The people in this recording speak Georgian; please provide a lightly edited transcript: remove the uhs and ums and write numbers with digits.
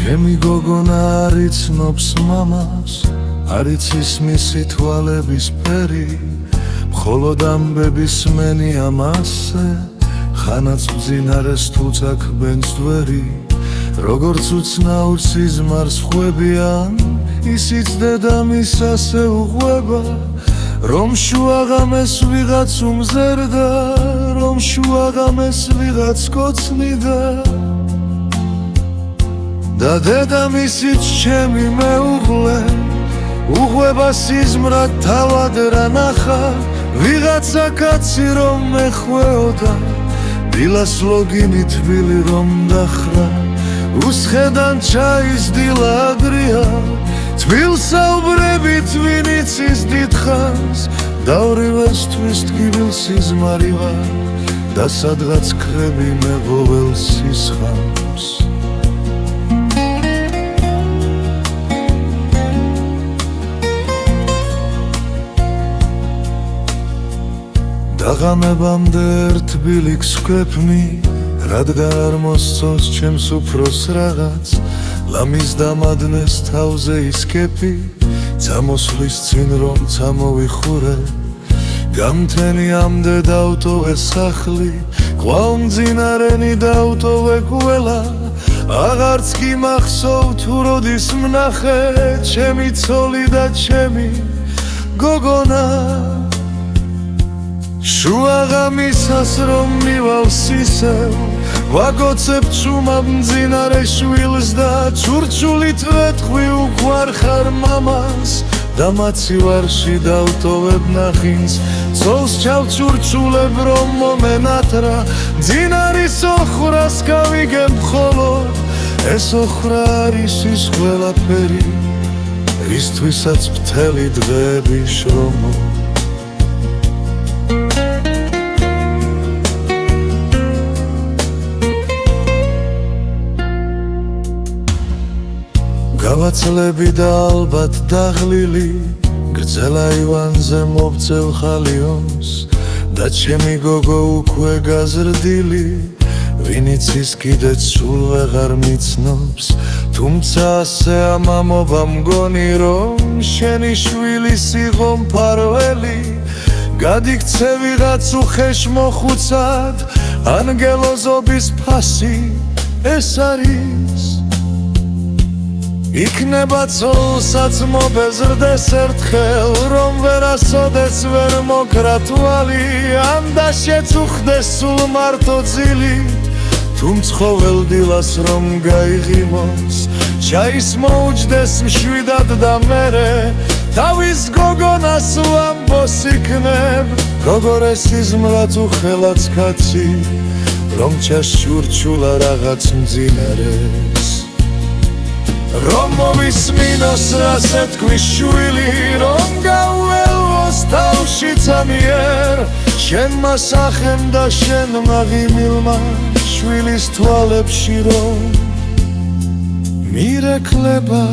ჩემი გოგონა არ იცნობს მამას, არ იცის მისი თვალების ფერი, მხოლოდ ამბების სმენია მასზე, ხანაც მძინარეს თუ წაქმენს დვერი. როგორც უცნაურ სიზმარს ხვებიან, ისიც დედამის ასე უყვება, რომ შუაღამეს ვიღაც უმზერდა, რომ შუაღამეს ვიღაც კოცნიდა. და დედამისიც ჩემი მეუღლე, უყვება სიზმრად თავად რა ნახა, ვიღაცა კაცი რომ მეხვეოდა, დილას ლოგინი თბილი რომ დახრა, უსხედან ჩაის დილა აგრია, თბილსაუბრებით ვინ იცის დიდხანს, დავრივეს თვის ტკივილ სიზმარი ვარ და სადღაც ხრები მეღოველ სისხამს. დაღამებამდე ერთ ბილიქს ვქეფნი, რადგან არ მოსწონს ჩემს უფროს რაღაც, ლამის დამადნეს თავზე ის კეფი, წამოსვლის წინ რომ წამოვიხურე, გამთენიამდე დავტოვე სახლი, კვლავ მძინარენი დავტოვე ყველა, აღარც კი მახსოვ თუ როდის ვნახე ჩემი ცოლი და ჩემი გოგონა. შუაღამისას რომ მივალ სისევ, ვაგოცებ ჩუმად მძინარე შვილს და ჩურჩულით ვეთხვი უყვარ ხარ მამას და მაცივარში დავტოვებ ნახინს, ცოლს ჩავჩურჩულებ რომ მომენატრა, მძინარის ოხრას გავიგებ მხოლოდ, ეს ოხრა არის ის ყველაფერი, რისთვისაც მთელი დღეები შრომობ. გავაცლები და ალბათ დაღლილი, გრძელა ივანზე მობწევ ხალიონს და ჩემი გოგო უკვე გაზრდილი, ვინ იცის კიდეც სულ ვეღარ მიცნობს, თუმცა ასე ამამობა მგონი რომ შენი შვილის იყო მფარველი, გადიქცე ვიღაც უხეშ მოხუცად, ანგელოზობის ფასი ეს არის. იქნება ცოლსაც მობეზრდეს ერთხელ, რომ ვერასოდეს ვერ მოკრა თვალი, ან და შეწუხდეს სულ მარტო ძილი, თუ მცხოველ დილას რომ გაიღიმოს, ჩაის მოუჯდეს მშვიდად და მერე, თავის გოგონას ვამბოს იქნებ, როგორ ეს სიზმრა თუ ხელაც კაცი, რომ ჩაშურჩულა რაღაც მძინარეს. რომ მოვისმინოს რასე თქვის შვილი, რომ გაუელვოს თავში წამიერ, შენმა სახემ და შენმა ღიმილმა, შვილის თვალებში რომ მირეკლება.